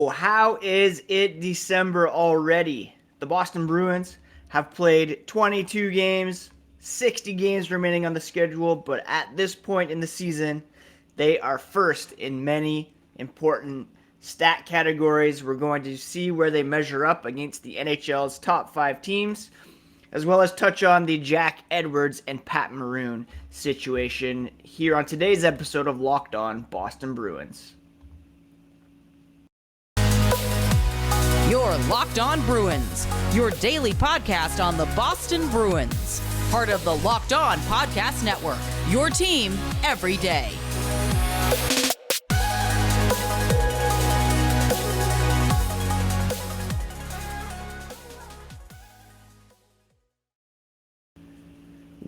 How is it December already? The Boston Bruins have played 22 games, 60 games remaining on the schedule, but at this point in the season, they are first in many important stat categories. We're going to see where they measure up against the NHL's top 5 teams, as well as touch on the Jack Edwards and Pat Maroon situation here on today's episode of Locked On Boston Bruins. You're Locked On Bruins, your daily podcast on the Boston Bruins. Part of the Locked On Podcast Network, your team every day.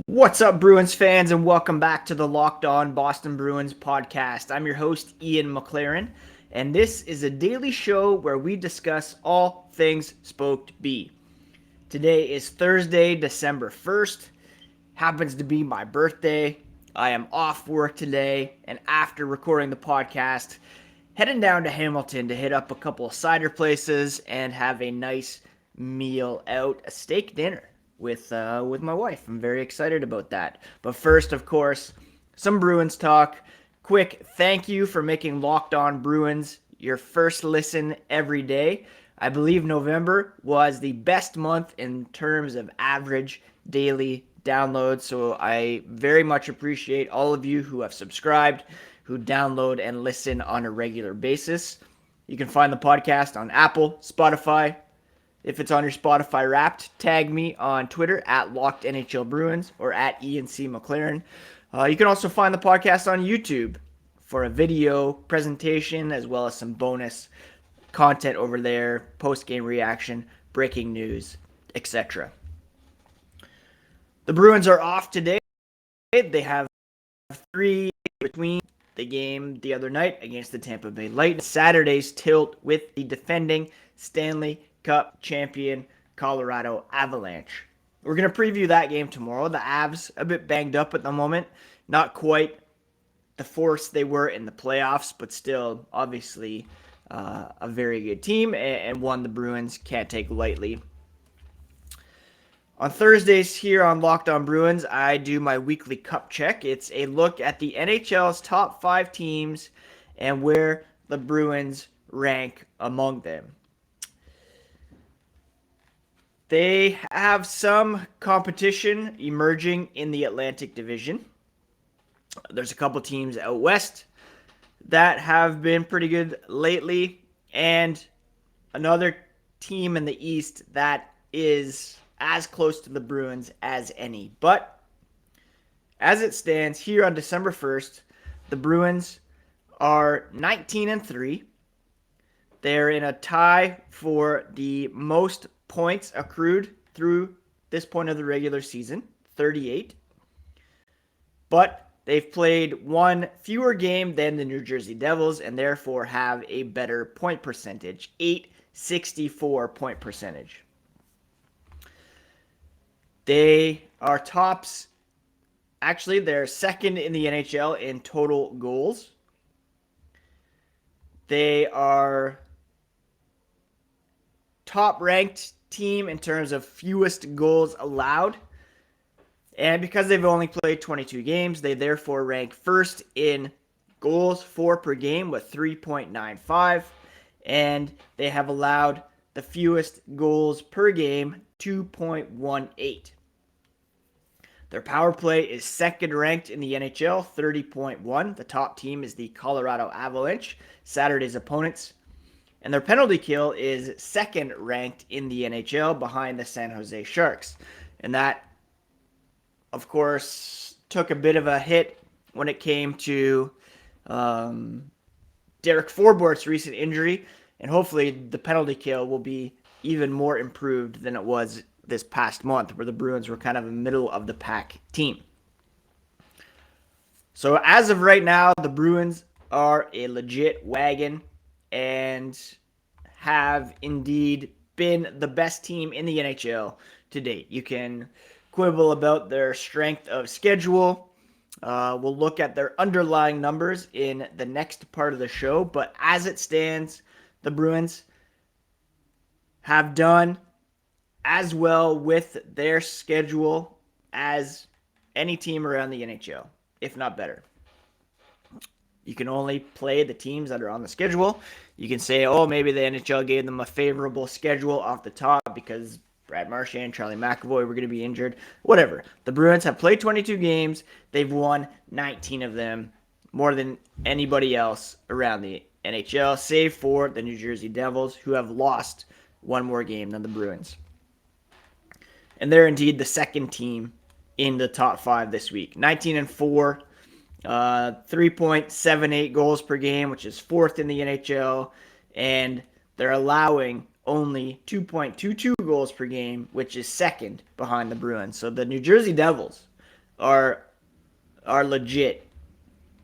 What's up, Bruins fans, and welcome back to the Locked On Boston Bruins podcast. I'm your host, Ian McLaren, and this is a daily show where we discuss all things Spoked B. Today is Thursday, December 1st. Happens to be my birthday. I am off work today, and after recording the podcast, heading down to Hamilton to hit up a couple of cider places and have a nice meal out, a steak dinner with my wife. I'm very excited about that. But first, of course, some Bruins talk. Quick thank you for making Locked On Bruins your first listen every day. I believe November was the best month in terms of average daily downloads, so I very much appreciate all of you who have subscribed, who download and listen on a regular basis. You can find the podcast on Apple, Spotify. If it's on your Spotify Wrapped, tag me on Twitter at LockedNHLBruins or at Ian C. McLaren. You can also find the podcast on YouTube for a video presentation as well as some bonus content over there, post-game reaction, breaking news, etc. The Bruins are off today. They have 3 between the game the other night against the Tampa Bay Lightning. Saturday's tilt with the defending Stanley Cup champion Colorado Avalanche. We're going to preview that game tomorrow. The Avs a bit banged up at the moment. Not quite the force they were in the playoffs, but still obviously a very good team and one the Bruins can't take lightly. On Thursdays here on Locked On Bruins, I do my weekly cup check. It's a look at the NHL's top 5 teams and where the Bruins rank among them. They have some competition emerging in the Atlantic Division. There's a couple teams out west that have been pretty good lately, and another team in the East that is as close to the Bruins as any. But as it stands here on December 1st, the Bruins are 19-3. They're in a tie for the most points accrued through this point of the regular season, 38. But they've played one fewer game than the New Jersey Devils and therefore have a better point percentage, 864 point percentage. They are tops. Actually, they're second in the NHL in total goals. They are top-ranked team in terms of fewest goals allowed. And because they've only played 22 games, they therefore rank first in goals for per game with 3.95. And they have allowed the fewest goals per game, 2.18. Their power play is second ranked in the NHL, 30.1. The top team is the Colorado Avalanche, Saturday's opponents. And their penalty kill is second ranked in the NHL behind the San Jose Sharks. And that, of course, took a bit of a hit when it came to Derek Forbort's recent injury. And hopefully the penalty kill will be even more improved than it was this past month, where the Bruins were kind of a middle-of-the-pack team. So as of right now, the Bruins are a legit wagon and have indeed been the best team in the NHL to date. You can quibble about their strength of schedule. We'll look at their underlying numbers in the next part of the show, but as it stands, the Bruins have done as well with their schedule as any team around the NHL, if not better. You can only play the teams that are on the schedule. You can say, oh, maybe the NHL gave them a favorable schedule off the top because Brad Marchand, Charlie McAvoy were going to be injured. Whatever. The Bruins have played 22 games. They've won 19 of them, more than anybody else around the NHL, save for the New Jersey Devils, who have lost one more game than the Bruins. And they're indeed the second team in the top 5 this week. 19-4. 3.78 goals per game, which is 4th in the NHL, and they're allowing only 2.22 goals per game, which is 2nd behind the Bruins. So the New Jersey Devils are legit.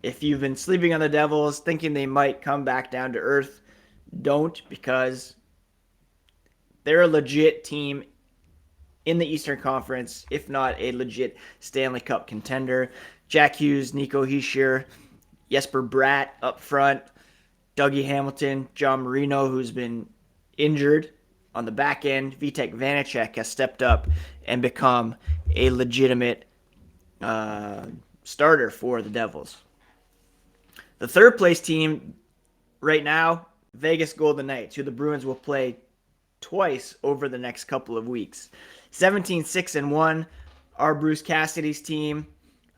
If you've been sleeping on the Devils, thinking they might come back down to earth, don't, because they're a legit team in the Eastern Conference, if not a legit Stanley Cup contender. Jack Hughes, Nico Hischier, Jesper Bratt up front, Dougie Hamilton, John Marino, who's been injured on the back end. Vitek Vanacek has stepped up and become a legitimate starter for the Devils. The third place team right now, Vegas Golden Knights, who the Bruins will play twice over the next couple of weeks. 17-6-1, our Bruce Cassidy's team.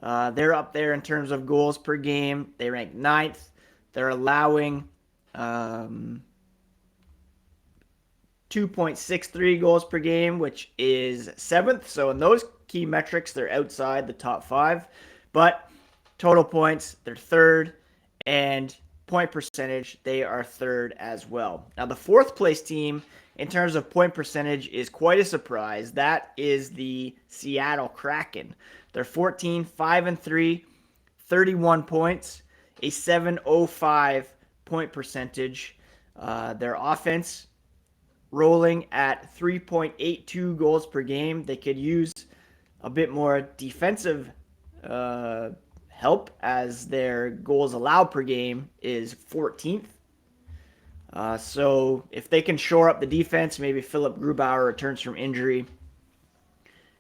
They're up there in terms of goals per game. They rank 9th. They're allowing 2.63 goals per game, which is 7th. So in those key metrics, they're outside the top 5. But total points, they're 3rd. And point percentage, they are 3rd as well. Now, the 4th place team in terms of point percentage is quite a surprise. That is the Seattle Kraken. They're 14-5-3, 31 points, a 7.05 point percentage. Their offense rolling at 3.82 goals per game. They could use a bit more defensive help, as their goals allowed per game is 14th. So if they can shore up the defense, maybe Philip Grubauer returns from injury,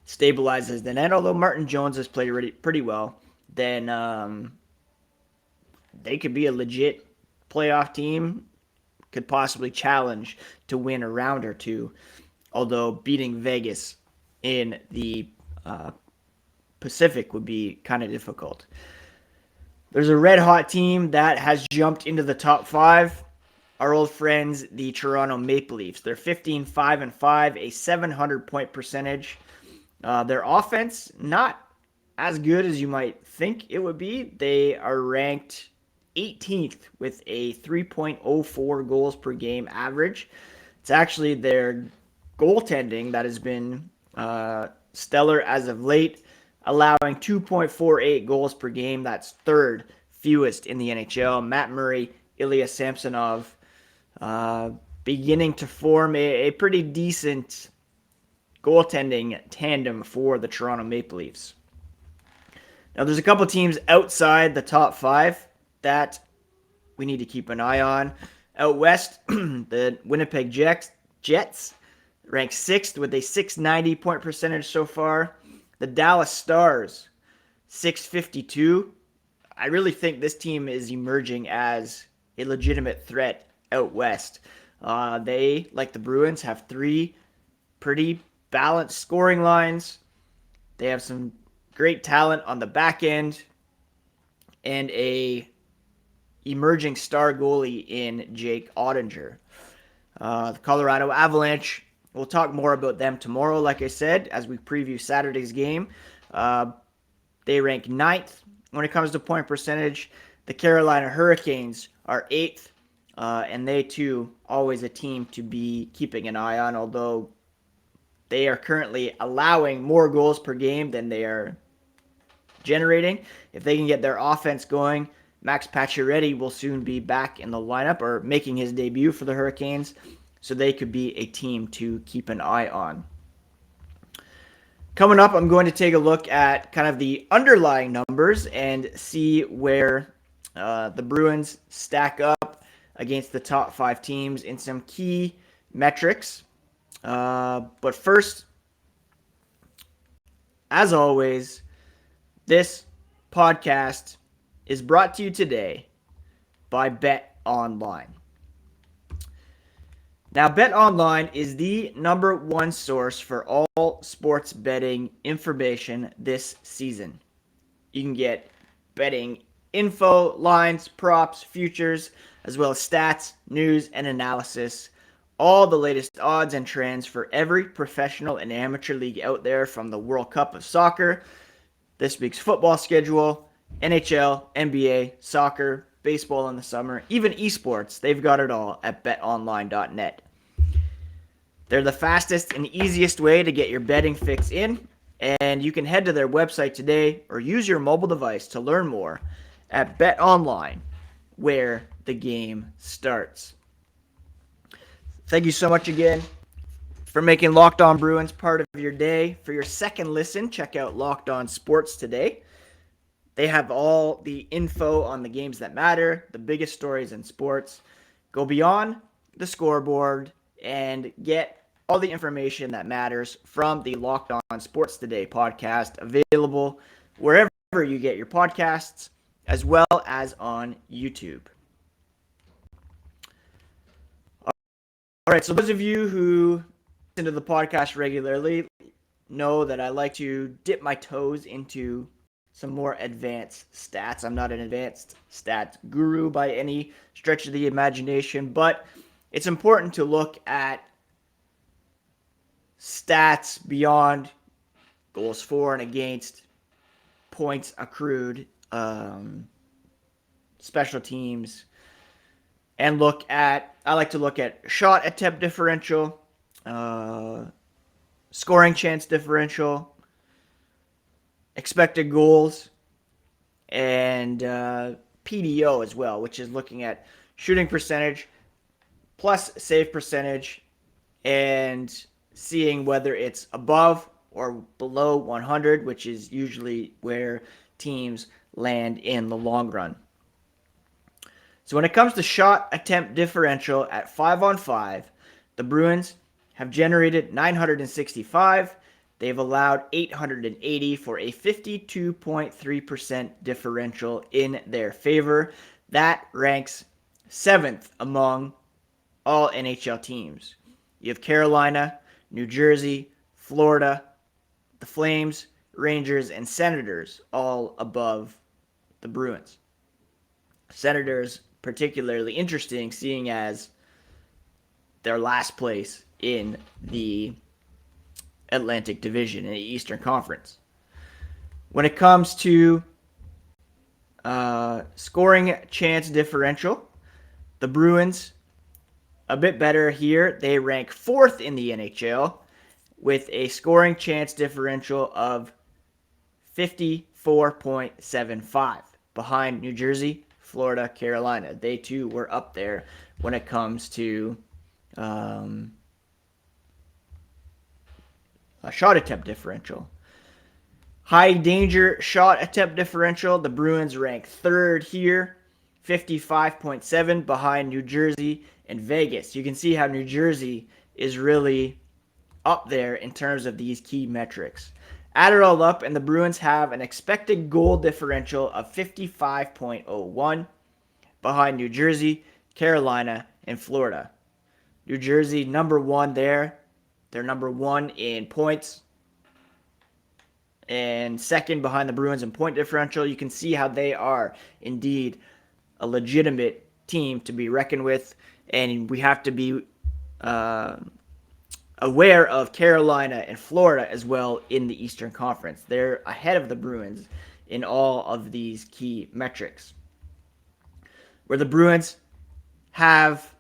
stabilizes the net, although Martin Jones has played pretty well, then they could be a legit playoff team, could possibly challenge to win a round or two, although beating Vegas in the Pacific would be kind of difficult. There's a red-hot team that has jumped into the top 5. Our old friends, the Toronto Maple Leafs. They're 15-5-5, a 700-point percentage. Their offense, not as good as you might think it would be. They are ranked 18th with a 3.04 goals per game average. It's actually their goaltending that has been stellar as of late, allowing 2.48 goals per game. That's 3rd fewest in the NHL. Matt Murray, Ilya Samsonov beginning to form a pretty decent goaltending tandem for the Toronto Maple Leafs. Now, there's a couple teams outside the top 5 that we need to keep an eye on. Out west, the Winnipeg Jets ranked 6th with a 690 point percentage so far. The Dallas Stars, 652. I really think this team is emerging as a legitimate threat out west. They, like the Bruins, have 3 pretty balanced scoring lines. They have some great talent on the back end and a emerging star goalie in Jake Ottinger. The Colorado Avalanche, we'll talk more about them tomorrow, like I said, as we preview Saturday's game. They rank 9th when it comes to point percentage. The Carolina Hurricanes are 8th, and they too always a team to be keeping an eye on, although they are currently allowing more goals per game than they are generating. If they can get their offense going, Max Pacioretty will soon be back in the lineup, or making his debut for the Hurricanes, so they could be a team to keep an eye on. Coming up, I'm going to take a look at kind of the underlying numbers and see where the Bruins stack up against the top 5 teams in some key metrics. But first, as always, this podcast is brought to you today by BetOnline. Now, BetOnline is the number one source for all sports betting information this season. You can get betting info, lines, props, futures, as well as stats, news, and analysis. All the latest odds and trends for every professional and amateur league out there, from the World Cup of Soccer, this week's football schedule, NHL, NBA, soccer, baseball in the summer, even esports. They've got it all at betonline.net. They're the fastest and easiest way to get your betting fix in, and you can head to their website today or use your mobile device to learn more at BetOnline, where the game starts. Thank you so much again for making Locked On Bruins part of your day. For your second listen, check out Locked On Sports today. They have all the info on the games that matter, the biggest stories in sports. Go beyond the scoreboard and get all the information that matters from the Locked On Sports Today podcast, available wherever you get your podcasts, as well as on YouTube. All right, so those of you who listen to the podcast regularly know that I like to dip my toes into some more advanced stats. I'm not an advanced stats guru by any stretch of the imagination, but it's important to look at stats beyond goals for and against, points accrued, special teams, and I like to look at shot attempt differential, scoring chance differential, expected goals, and PDO as well, which is looking at shooting percentage plus save percentage and seeing whether it's above or below 100, which is usually where teams land in the long run. So when it comes to shot attempt differential at 5-on-5, the Bruins have generated 965. They've allowed 880 for a 52.3% differential in their favor. That ranks 7th among all NHL teams. You have Carolina, New Jersey, Florida, the Flames, Rangers, and Senators all above the Bruins. Senators particularly interesting, seeing as their last place in the Atlantic Division in the Eastern Conference. When it comes to scoring chance differential, the Bruins a bit better here. They rank 4th in the NHL with a scoring chance differential of 54.75, behind New Jersey, Florida, Carolina. They too were up there when it comes to a shot attempt differential. High danger shot attempt differential, the Bruins rank 3rd here, 55.7, behind New Jersey and Vegas. You can see how New Jersey is really up there in terms of these key metrics. Add it all up, and the Bruins have an expected goal differential of 55.01, behind New Jersey, Carolina, and Florida. New Jersey, number 1 there. They're number 1 in points, and 2nd behind the Bruins in point differential. You can see how they are indeed a legitimate team to be reckoned with, and we have to be aware of Carolina and Florida as well in the Eastern Conference. They're ahead of the Bruins in all of these key metrics. Where the Bruins have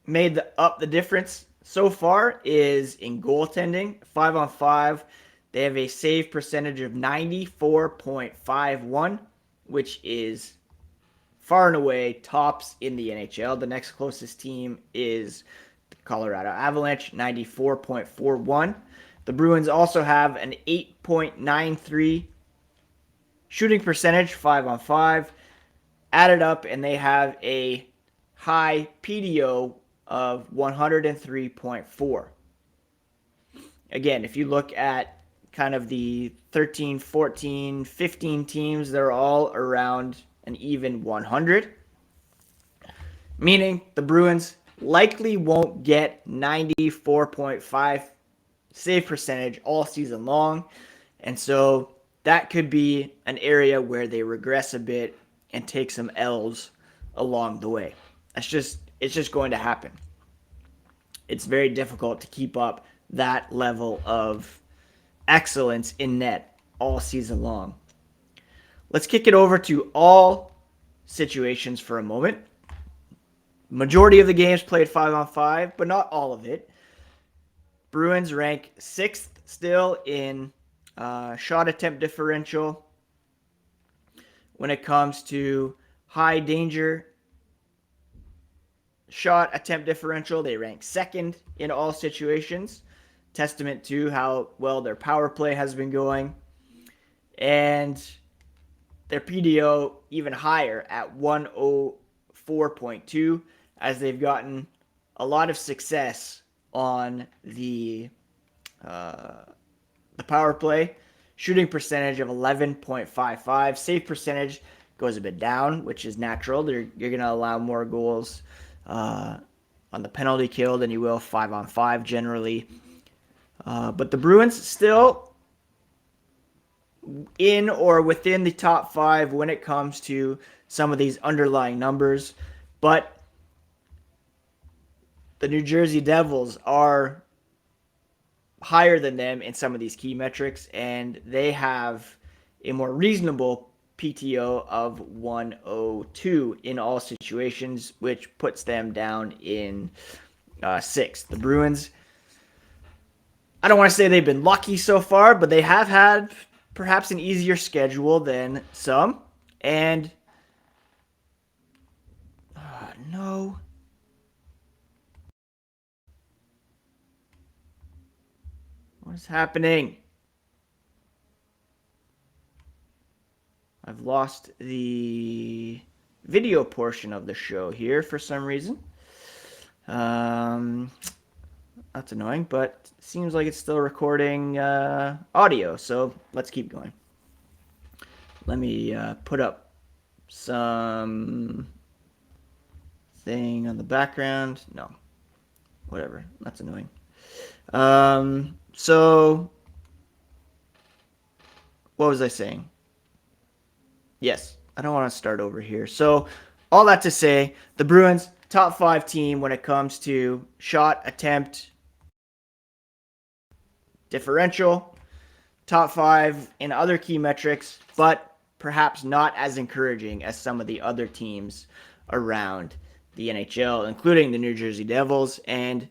made up the difference so far is in goaltending. 5-on-5, they have a save percentage of 94.51, which is far and away tops in the NHL. The next closest team is the Colorado Avalanche, 94.41. The Bruins also have an 8.93 shooting percentage, 5-on-5. Added up, and they have a high PDO of 103.4. Again, if you look at kind of the 13, 14, 15 teams, they're all around an even 100, meaning the Bruins likely won't get 94.5 save percentage all season long. And so that could be an area where they regress a bit and take some L's along the way. It's just going to happen. It's very difficult to keep up that level of excellence in net all season long. Let's kick it over to all situations for a moment. Majority of the games played 5-on-5, but not all of it. Bruins rank 6th still in shot attempt differential. When it comes to high danger shot attempt differential, they rank 2nd in all situations. Testament to how well their power play has been going. And their PDO even higher at 104.2, as they've gotten a lot of success on the power play. Shooting percentage of 11.55. Save percentage goes a bit down, which is natural. You're going to allow more goals on the penalty kill than you will 5-on-5 generally. But the Bruins still in or within the top 5 when it comes to some of these underlying numbers. But the New Jersey Devils are higher than them in some of these key metrics, and they have a more reasonable PTO of 102 in all situations, which puts them down in 6th. The Bruins, I don't want to say they've been lucky so far, but they have had perhaps an easier schedule than some. And no. What is happening? I've lost the video portion of the show here for some reason. That's annoying, but it seems like it's still recording audio, so let's keep going. Let me put up some thing on the background. No, whatever. That's annoying. So what was I saying? Yes, I don't want to start over here. So all that to say, the Bruins, top 5 team when it comes to shot attempt differential, top 5 in other key metrics, but perhaps not as encouraging as some of the other teams around the NHL, including the New Jersey Devils and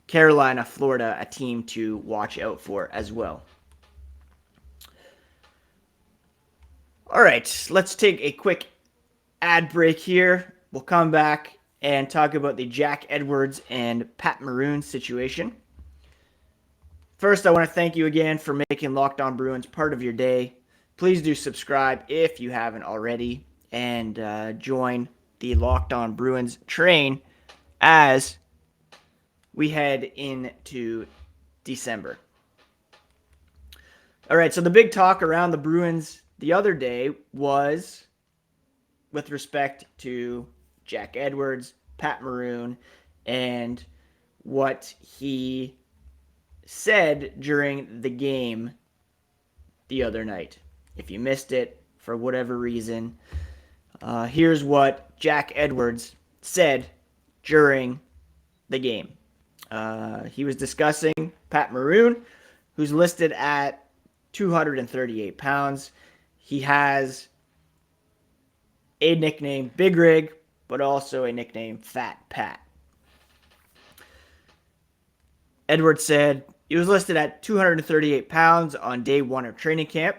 Carolina, Florida, a team to watch out for as well. All right, let's take a quick ad break here. We'll come back and talk about the Jack Edwards and Pat Maroon situation. First, I want to thank you again for making Locked On Bruins part of your day. Please do subscribe if you haven't already, and join the Locked On Bruins train as we head into December. All right, so the big talk around the Bruins the other day was with respect to Jack Edwards, Pat Maroon, and what he said during the game the other night. If you missed it for whatever reason, here's what Jack Edwards said during the game. He was discussing Pat Maroon, who's listed at 238 pounds. He has a nickname, Big Rig, but also a nickname, Fat Pat. Edwards said he was listed at 238 pounds on day 1 of training camp.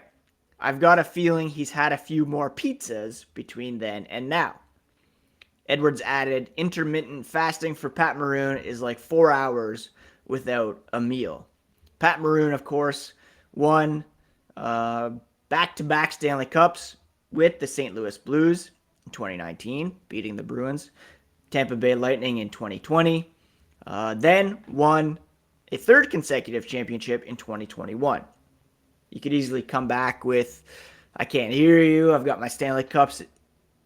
I've got a feeling he's had a few more pizzas between then and now. Edwards added, intermittent fasting for Pat Maroon is like 4 hours without a meal. Pat Maroon, of course, won back-to-back Stanley Cups with the St. Louis Blues in 2019, beating the Bruins. Tampa Bay Lightning in 2020, then won a third consecutive championship in 2021. You could easily come back with, I can't hear you, I've got my Stanley Cups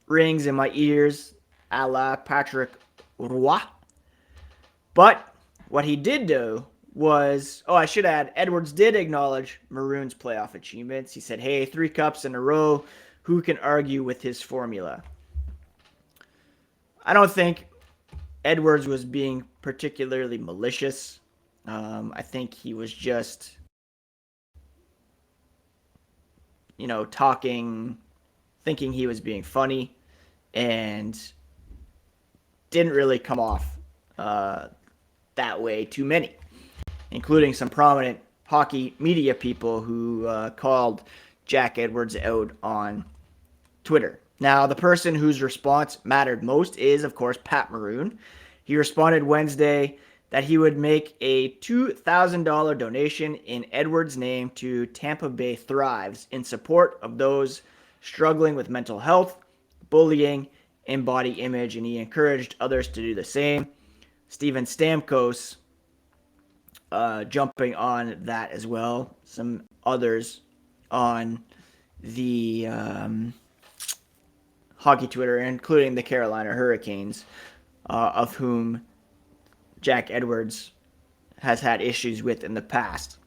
rings in my ears, a la Patrick Roy. But what he did do was, I should add, Edwards did acknowledge Maroon's playoff achievements. He said, hey, 3 cups in a row, who can argue with his formula? I don't think Edwards was being particularly malicious. I think he was just, talking, thinking he was being funny, and didn't really come off that way to many, including some prominent hockey media people who called Jack Edwards out on Twitter. Now, the person whose response mattered most is, of course, Pat Maroon. He responded Wednesday that he would make a $2,000 donation in Edwards' name to Tampa Bay Thrives in support of those struggling with mental health, bullying, and body image, and he encouraged others to do the same. Steven Stamkos jumping on that as well. Some others on the hockey Twitter, including the Carolina Hurricanes, of whom Jack Edwards has had issues with in the past.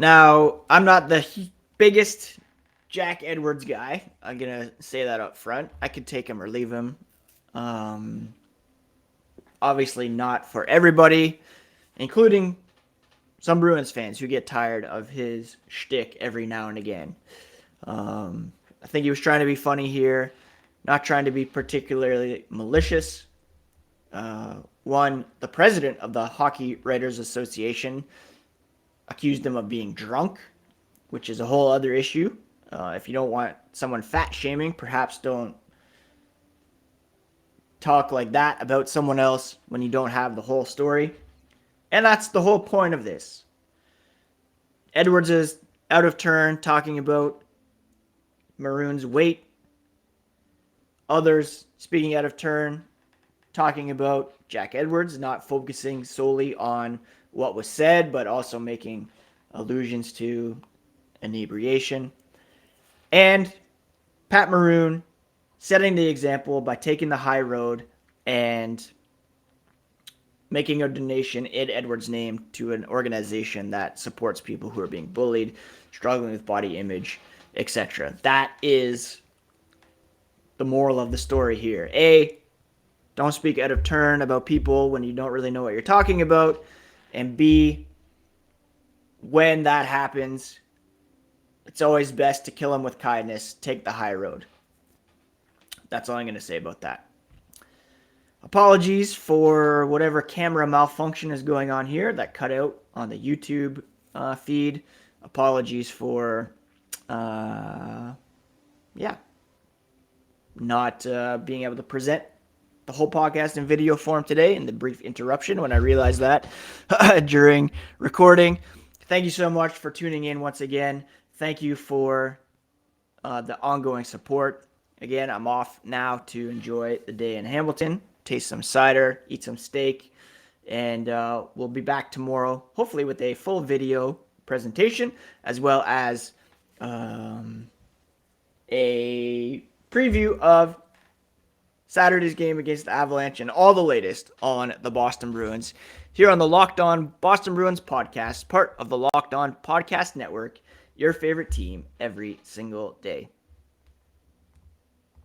Now, I'm not the biggest Jack Edwards guy. I'm going to say that up front. I could take him or leave him. Obviously not for everybody, including some Bruins fans who get tired of his shtick every now and again. I think he was trying to be funny here, not trying to be particularly malicious. The president of the Hockey Writers Association accused him of being drunk, which is a whole other issue. If you don't want someone fat shaming, perhaps don't talk like that about someone else when you don't have the whole story. And that's the whole point of this. Edwards is out of turn talking about Maroon's weight. Others speaking out of turn talking about Jack Edwards, not focusing solely on what was said, but also making allusions to inebriation. And Pat Maroon setting the example by taking the high road and making a donation in Edwards' name to an organization that supports people who are being bullied, struggling with body image, etc. That is the moral of the story here. A, don't speak out of turn about people when you don't really know what you're talking about. And B, when that happens, it's always best to kill them with kindness. Take the high road. That's all I'm going to say about that. Apologies for whatever camera malfunction is going on here that cut out on the YouTube feed. Apologies for, not being able to present the whole podcast in video form today, and the brief interruption when I realized that during recording. Thank you so much for tuning in once again. Thank you for the ongoing support. Again, I'm off now to enjoy the day in Hamilton, taste some cider, eat some steak, and we'll be back tomorrow, hopefully with a full video presentation, as well as a preview of Saturday's game against the Avalanche and all the latest on the Boston Bruins here on the Locked On Boston Bruins podcast, part of the Locked On Podcast Network, your favorite team every single day.